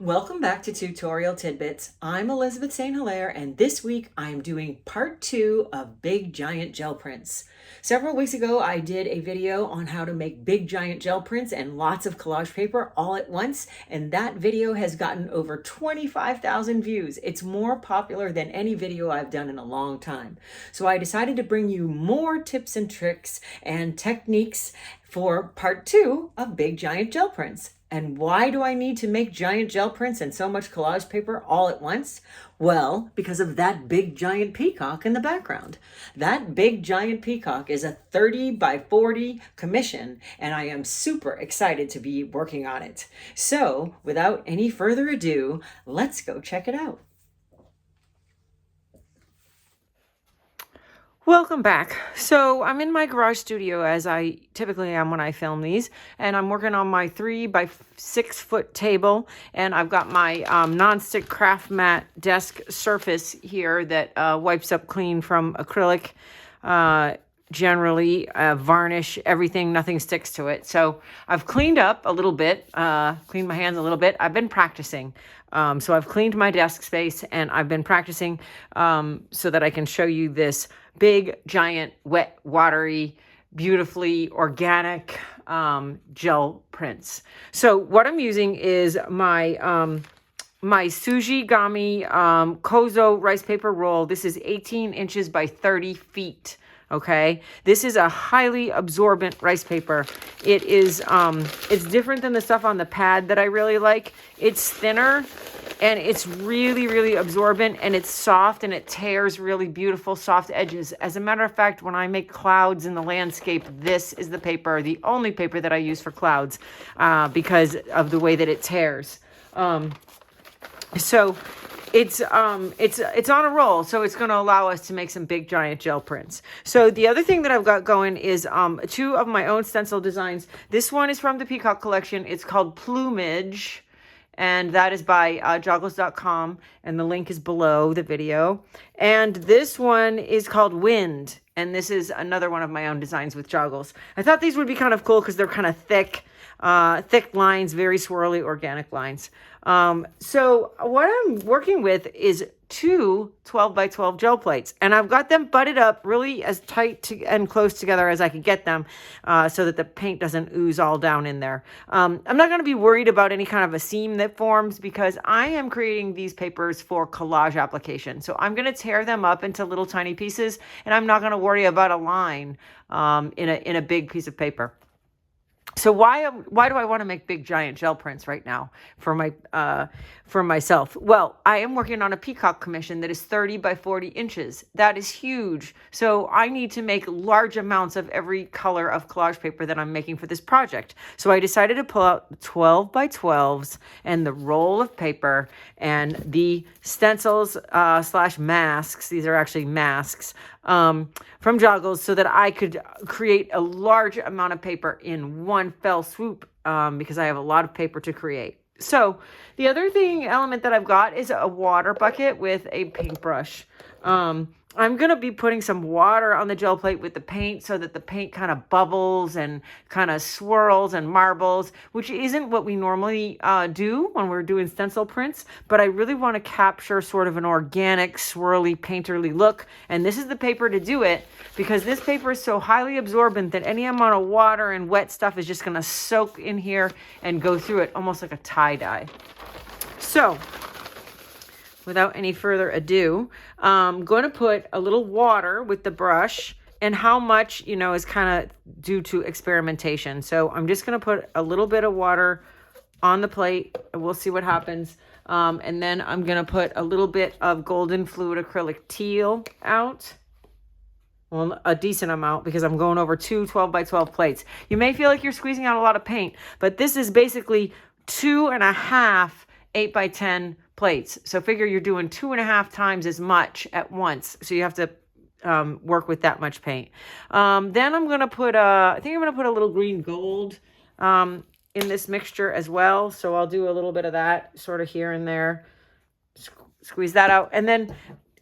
Welcome back to Tutorial Tidbits. I'm Elizabeth St. Hilaire, and this week I'm doing part 2 of big giant gel prints. Several weeks ago I did a video on how to make big giant gel prints and lots of collage paper all at once, and that video has gotten over 25,000 views. It's more popular than any video I've done in a long time. So I decided to bring you more tips and tricks and techniques for part 2 of big giant gel prints. And why do I need to make giant gel prints and so much collage paper all at once? Well, because of that big giant peacock in the background. That big giant peacock is a 30 by 40 commission, and I am super excited to be working on it. So, without any further ado, let's go check it out. Welcome back. So I'm in my garage studio, as I typically am when I film these, and I'm working on my 3 by 6 foot table, and I've got my non-stick craft mat desk surface here that wipes up clean from acrylic, generally varnish, everything, nothing sticks to it. So I've cleaned up a little bit, cleaned my hands a little bit. I've been practicing. So I've cleaned my desk space, and I've been practicing so that I can show you this big, giant, wet, watery, beautifully organic gel prints. So what I'm using is my my Sujigami Kozo rice paper roll. This is 18 inches by 30 feet. Okay, this is a highly absorbent rice paper. It is, it's different than the stuff on the pad that I really like. It's thinner and it's really, really absorbent, and it's soft, and it tears really beautiful soft edges. As a matter of fact, when I make clouds in the landscape, this is the paper, the only paper that I use for clouds, because of the way that it tears. So it's on a roll, so it's going to allow us to make some big giant gel prints. So the other thing that I've got going is 2 of my own stencil designs. This one is from the Peacock collection. It's called Plumage, and that is by joggles.com, and the link is below the video. And this one is called Wind, and this is another one of my own designs with joggles. I thought these would be kind of cool because they're kind of thick lines, very swirly organic lines. So what I'm working with is 2 12 by 12 gel plates, and I've got them butted up really as tight and close together as I can get them, so that the paint doesn't ooze all down in there. I'm not going to be worried about any kind of a seam that forms because I am creating these papers for collage application. So I'm going to tear them up into little tiny pieces, and I'm not going to worry about a line in a big piece of paper. So why do I want to make big giant gel prints right now for myself? Well, I am working on a peacock commission that is 30 by 40 inches. That is huge. So I need to make large amounts of every color of collage paper that I'm making for this project. So I decided to pull out 12 by 12s and the roll of paper and the stencils / masks. These are actually masks from Joggles, so that I could create a large amount of paper in one fell swoop, because I have a lot of paper to create. So the other element that I've got is a water bucket with a paintbrush. I'm going to be putting some water on the gel plate with the paint so that the paint kind of bubbles and kind of swirls and marbles, which isn't what we normally do when we're doing stencil prints. But I really want to capture sort of an organic, swirly, painterly look. And this is the paper to do it, because this paper is so highly absorbent that any amount of water and wet stuff is just going to soak in here and go through it almost like a tie-dye. So without any further ado, I'm going to put a little water with the brush, and how much, is kind of due to experimentation. So I'm just going to put a little bit of water on the plate, and we'll see what happens. And then I'm going to put a little bit of golden fluid acrylic teal out. Well, a decent amount, because I'm going over 2 12 by 12 plates. You may feel like you're squeezing out a lot of paint, but this is basically 2.5 8 by 10 plates. So figure you're doing 2.5 times as much at once. So you have to work with that much paint. Then I'm going to put, I think I'm going to put a little green gold in this mixture as well. So I'll do a little bit of that sort of here and there. Squeeze that out. And then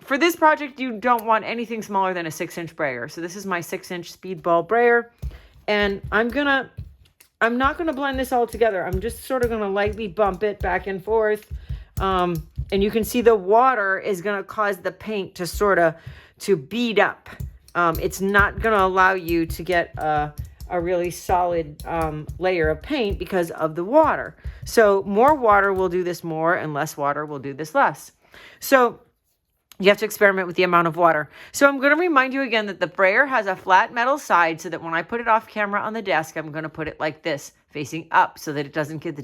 for this project, you don't want anything smaller than a 6-inch brayer. So this is my 6-inch speedball brayer. And I'm going to I'm not going to blend this all together. I'm just sort of going to lightly bump it back and forth. And you can see the water is going to cause the paint to sort of to bead up. It's not going to allow you to get a really solid layer of paint because of the water. So more water will do this more, and less water will do this less. So you have to experiment with the amount of water. So I'm going to remind you again that the brayer has a flat metal side, so that when I put it off camera on the desk, I'm going to put it like this, facing up, so that it doesn't get the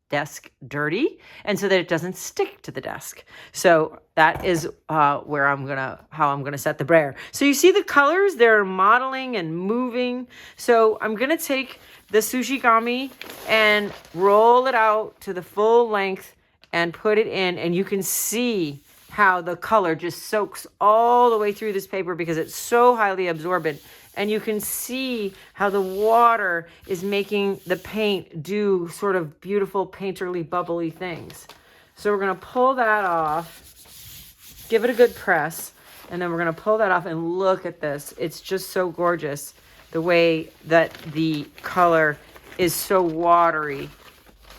desk dirty, and so that it doesn't stick to the desk. So that is how I'm gonna set the brayer. So you see the colors, they're modeling and moving. So I'm gonna take the Sushigami and roll it out to the full length and put it in, and you can see how the color just soaks all the way through this paper because it's so highly absorbent. And you can see how the water is making the paint do sort of beautiful painterly bubbly things. So we're going to pull that off, give it a good press, and then we're going to pull that off and look at this. It's just so gorgeous the way that the color is so watery.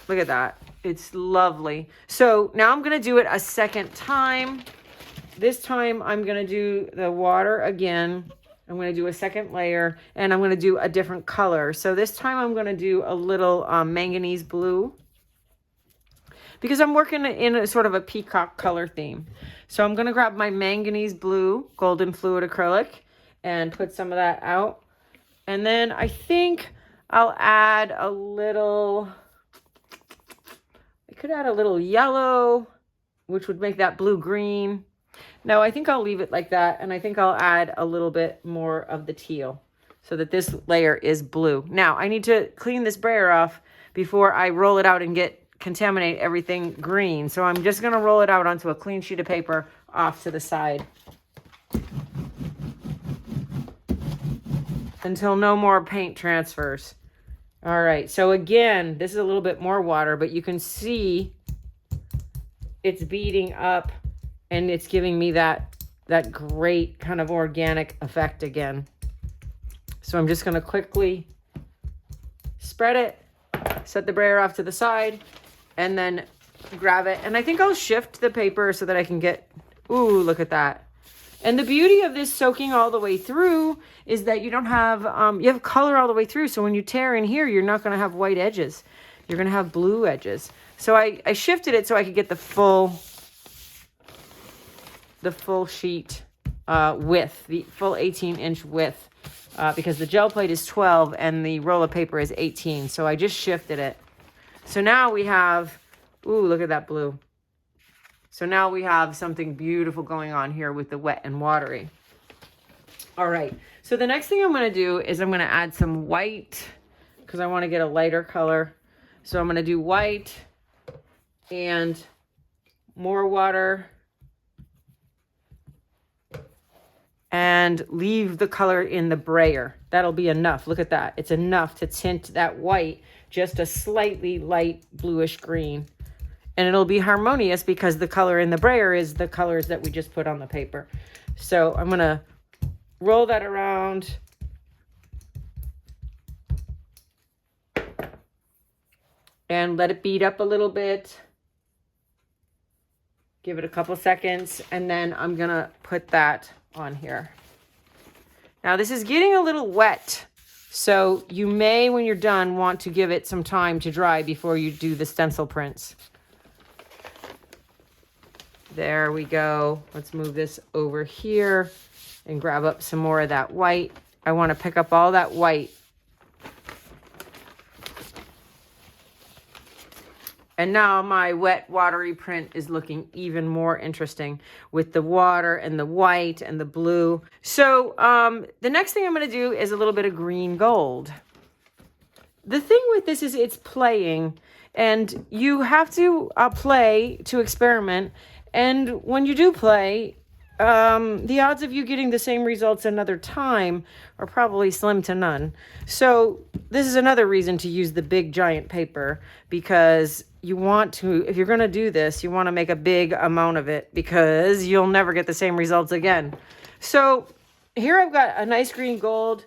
Look at that. It's lovely. So now I'm going to do it a second time. This time I'm going to do the water again. I'm going to do a second layer, and I'm going to do a different color. So this time I'm going to do a little manganese blue because I'm working in a sort of a peacock color theme. So I'm going to grab my manganese blue golden fluid acrylic and put some of that out. And then I think I'll add a little, I could add a little yellow, which would make that blue green. No, I think I'll leave it like that, and I think I'll add a little bit more of the teal so that this layer is blue. Now, I need to clean this brayer off before I roll it out and contaminate everything green. So I'm just going to roll it out onto a clean sheet of paper off to the side until no more paint transfers. All right, so again, this is a little bit more water, but you can see it's beading up. And it's giving me that great kind of organic effect again. So I'm just going to quickly spread it, set the brayer off to the side, and then grab it. And I think I'll shift the paper so that I can get, ooh, look at that. And the beauty of this soaking all the way through is that you don't have, you have color all the way through. So when you tear in here, you're not going to have white edges. You're going to have blue edges. So I shifted it so I could get the full sheet width, the full 18-inch width, because the gel plate is 12 and the roll of paper is 18. So I just shifted it. So now we have, ooh, look at that blue. So now we have something beautiful going on here with the wet and watery. All right. So the next thing I'm going to do is I'm going to add some white because I want to get a lighter color. So I'm going to do white and more water. And leave the color in the brayer. That'll be enough. Look at that. It's enough to tint that white just a slightly light bluish green. And it'll be harmonious because the color in the brayer is the colors that we just put on the paper. So I'm going to roll that around. And let it bead up a little bit. Give it a couple seconds. And then I'm going to put that on here. Now this is getting a little wet, so you may, when you're done, want to give it some time to dry before you do the stencil prints. There we go. Let's move this over here and grab up some more of that white. I want to pick up all that white. And now my wet, watery print is looking even more interesting with the water and the white and the blue. So the next thing I'm going to do is a little bit of green gold. The thing with this is it's playing, and you have to play to experiment. And when you do play, the odds of you getting the same results another time are probably slim to none. So this is another reason to use the big giant paper, because you want to, if you're going to do this, you want to make a big amount of it because you'll never get the same results again. So here I've got a nice green gold.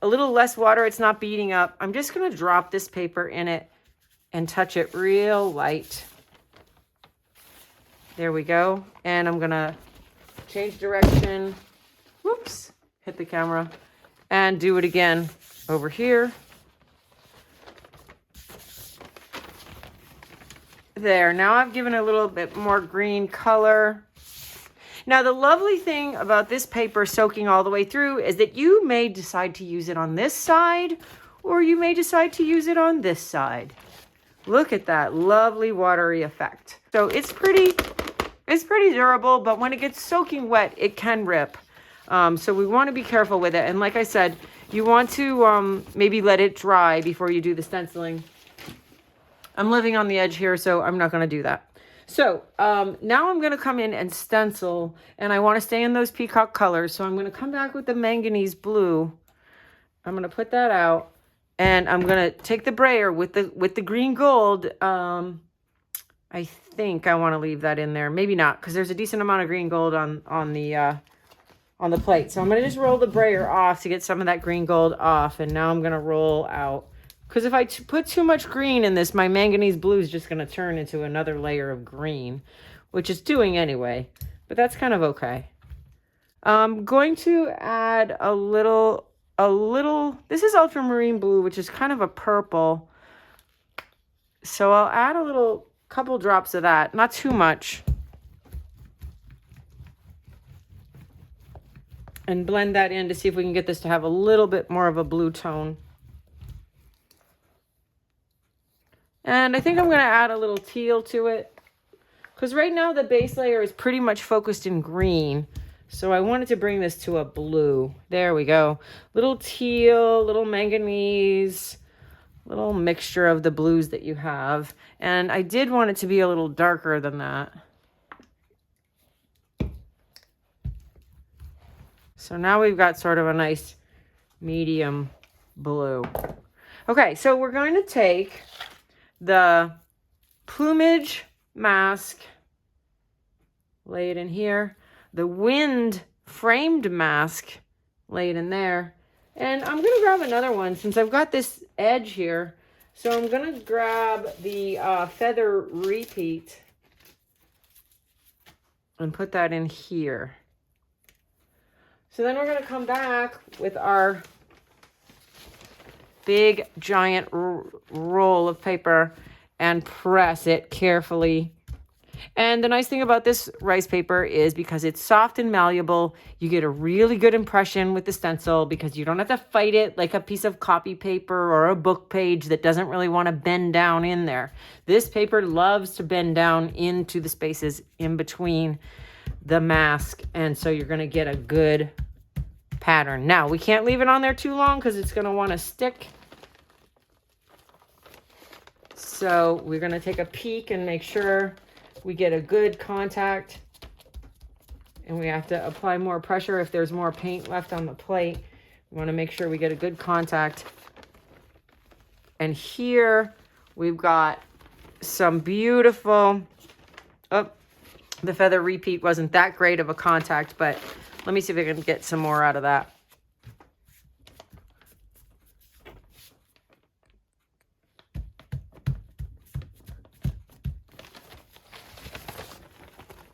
a little less water. It's not beating up. I'm just going to drop this paper in it and touch it real light. There we go. And I'm going to change direction. Whoops, hit the camera. And do it again over here. There, now I've given it a little bit more green color. Now, the lovely thing about this paper soaking all the way through is that you may decide to use it on this side, or you may decide to use it on this side. Look at that lovely watery effect. So it's pretty durable, but when it gets soaking wet, it can rip. So we want to be careful with it. And like I said, you want to maybe let it dry before you do the stenciling. I'm living on the edge here, so I'm not going to do that. So now I'm going to come in and stencil, and I want to stay in those peacock colors. So I'm going to come back with the manganese blue. I'm going to put that out, and I'm going to take the brayer with the green gold. I think I want to leave that in there. Maybe not, because there's a decent amount of green gold on the plate. So I'm going to just roll the brayer off to get some of that green gold off, and now I'm going to roll out. Because if I put too much green in this, my manganese blue is just going to turn into another layer of green, which it's doing anyway, but that's kind of okay. I'm going to add a little, this is ultramarine blue, which is kind of a purple. So I'll add a couple drops of that, not too much. And blend that in to see if we can get this to have a little bit more of a blue tone. And I think I'm going to add a little teal to it, because right now the base layer is pretty much focused in green. So I wanted to bring this to a blue. There we go. Little teal, little manganese, little mixture of the blues that you have. And I did want it to be a little darker than that. So now we've got sort of a nice medium blue. Okay, so we're going to take the Plumage mask, lay it in here, the wind framed mask, lay it in there, and I'm going to grab another one since I've got this edge here. So I'm going to grab the feather repeat and put that in here. So then we're going to come back with our big giant roll of paper and press it carefully. And the nice thing about this rice paper is because it's soft and malleable, you get a really good impression with the stencil because you don't have to fight it like a piece of copy paper or a book page that doesn't really want to bend down in there. This paper loves to bend down into the spaces in between the mask, and so you're going to get a good pattern. Now, we can't leave it on there too long because it's going to want to stick. So we're going to take a peek and make sure we get a good contact. And we have to apply more pressure if there's more paint left on the plate. We want to make sure we get a good contact. And here we've got some beautiful, oh, the feather repeat wasn't that great of a contact, but let me see if I can get some more out of that.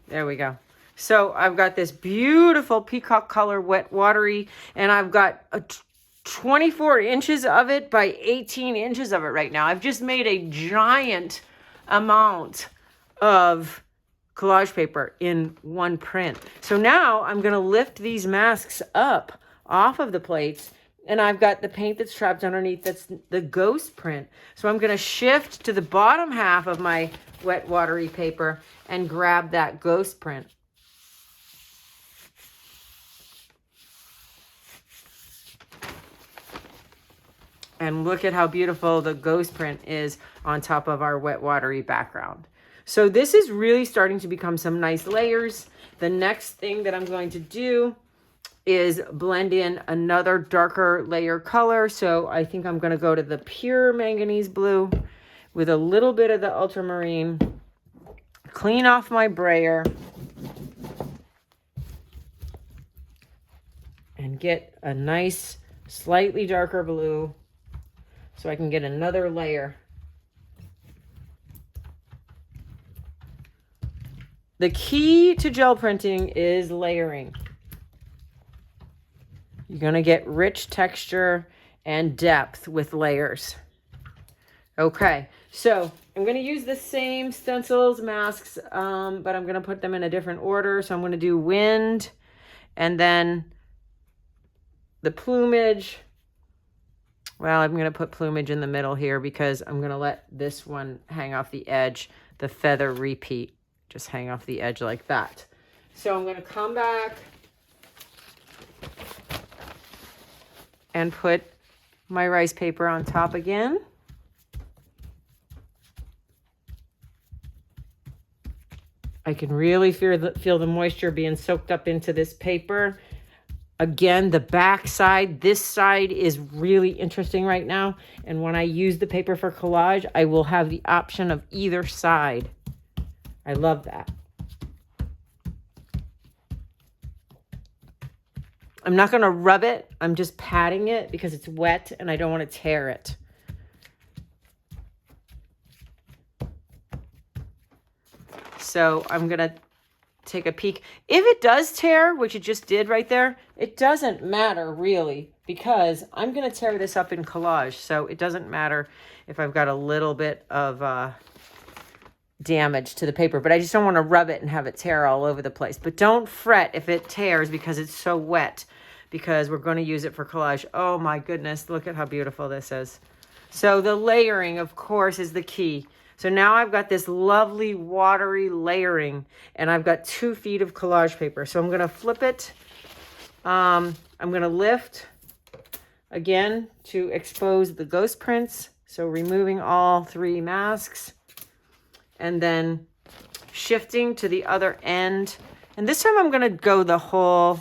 There we go. So I've got this beautiful peacock color wet watery, and I've got a 24 inches of it by 18 inches of it right now. I've just made a giant amount of collage paper in one print. So now I'm going to lift these masks up off of the plates, and I've got the paint that's trapped underneath. That's the ghost print. So I'm going to shift to the bottom half of my wet watery paper and grab that ghost print. And look at how beautiful the ghost print is on top of our wet watery background. So this is really starting to become some nice layers. The next thing that I'm going to do is blend in another darker layer color. So I think I'm going to go to the pure manganese blue with a little bit of the ultramarine, clean off my brayer, and get a nice slightly darker blue so I can get another layer. The key to gel printing is layering. You're going to get rich texture and depth with layers. Okay, so I'm going to use the same stencils, masks, but I'm going to put them in a different order. So I'm going to do wind and then the plumage. Well, I'm going to put plumage in the middle here because I'm going to let this one hang off the edge, the feather repeat. Just hang off the edge like that. So I'm going to come back and put my rice paper on top again. I can really feel the moisture being soaked up into this paper. Again, the back side, this side is really interesting right now. And when I use the paper for collage, I will have the option of either side. I love that. I'm not going to rub it. I'm just patting it because it's wet and I don't want to tear it. So I'm going to take a peek. If it does tear, which it just did right there, it doesn't matter really because I'm going to tear this up in collage. So it doesn't matter if I've got a little bit of damage to the paper, but I just don't want to rub it and have it tear all over the place. But don't fret if it tears because it's so wet, because we're going to use it for collage. Oh my goodness, look at how beautiful this is. So the layering, of course, is the key. So now I've got this lovely watery layering and I've got 2 feet of collage paper. So I'm going to flip it. I'm going to lift again to expose the ghost prints. So removing all 3 masks. And then shifting to the other end. And this time I'm going to go the whole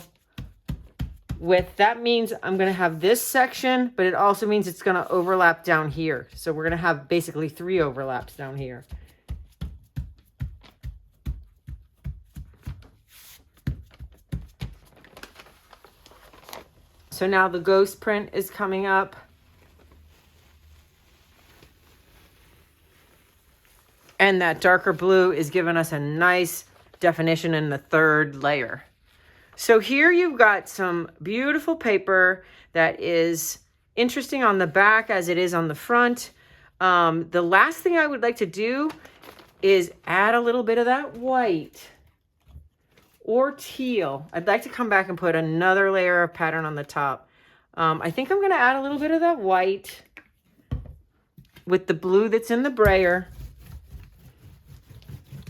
width. That means I'm going to have this section, but it also means it's going to overlap down here. So we're going to have basically 3 overlaps down here. So now the ghost print is coming up. And that darker blue is giving us a nice definition in the 3rd layer. So here you've got some beautiful paper that is interesting on the back as it is on the front. The last thing I would like to do is add a little bit of that white or teal. I'd like to come back and put another layer of pattern on the top. I think I'm going to add a little bit of that white with the blue that's in the brayer.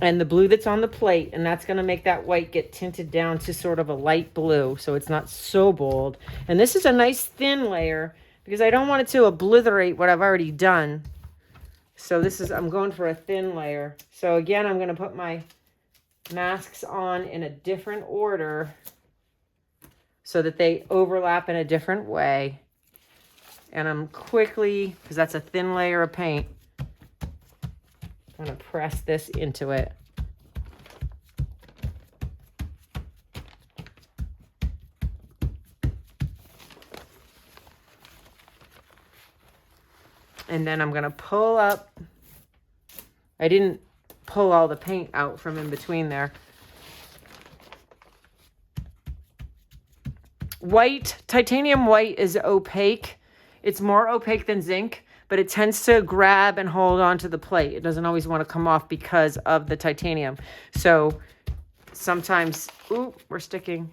And the blue that's on the plate, and that's going to make that white get tinted down to sort of a light blue, so it's not so bold. And this is a nice thin layer because I don't want it to obliterate what I've already done. So I'm going for a thin layer. So again, I'm going to put my masks on in a different order so that they overlap in a different way. And I'm quickly, because that's a thin layer of paint, I'm going to press this into it. And then I'm going to pull up. I didn't pull all the paint out from in between there. White, titanium white is opaque. It's more opaque than zinc, but it tends to grab and hold onto the plate. It doesn't always want to come off because of the titanium. So sometimes, ooh, we're sticking.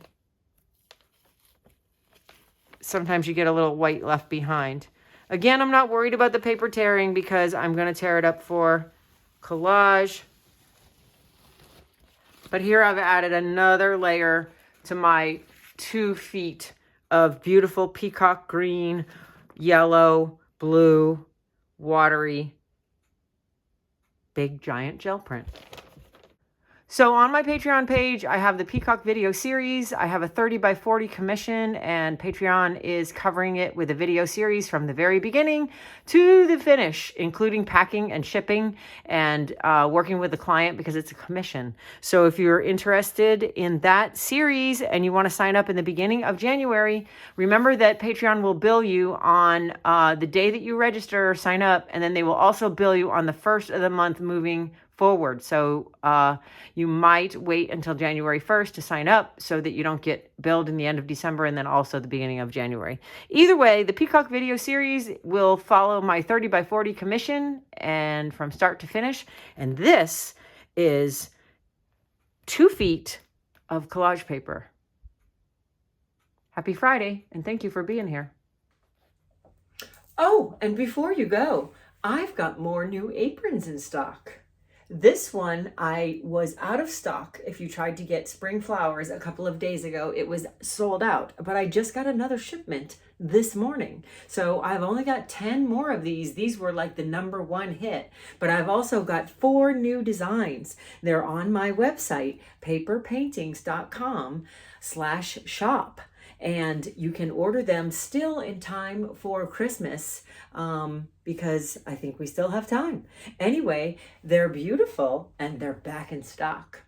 Sometimes you get a little white left behind. Again, I'm not worried about the paper tearing because I'm going to tear it up for collage. But here I've added another layer to my 2 feet of beautiful peacock green, yellow, blue, watery, big giant gel print. So on my Patreon page, I have the Peacock video series. I have a 30 by 40 commission, and Patreon is covering it with a video series from the very beginning to the finish, including packing and shipping and working with the client because it's a commission. So if you're interested in that series and you want to sign up in the beginning of January, remember that Patreon will bill you on the day that you register or sign up, and then they will also bill you on the first of the month moving forward. So you might wait until January 1st to sign up so that you don't get billed in the end of December and then also the beginning of January. Either way, the Peacock video series will follow my 30 by 40 commission and from start to finish. And this is 2 feet of collage paper. Happy Friday, and thank you for being here. Oh, and before you go, I've got more new aprons in stock. This one I was out of stock. If you tried to get spring flowers a couple of days ago, it was sold out, but I just got another shipment this morning. So I've only got 10 more of these. These were like the #1 hit, but I've also got 4 new designs. They're on my website, paperpaintings.com/shop. And you can order them still in time for Christmas because I think we still have time. Anyway, they're beautiful and they're back in stock.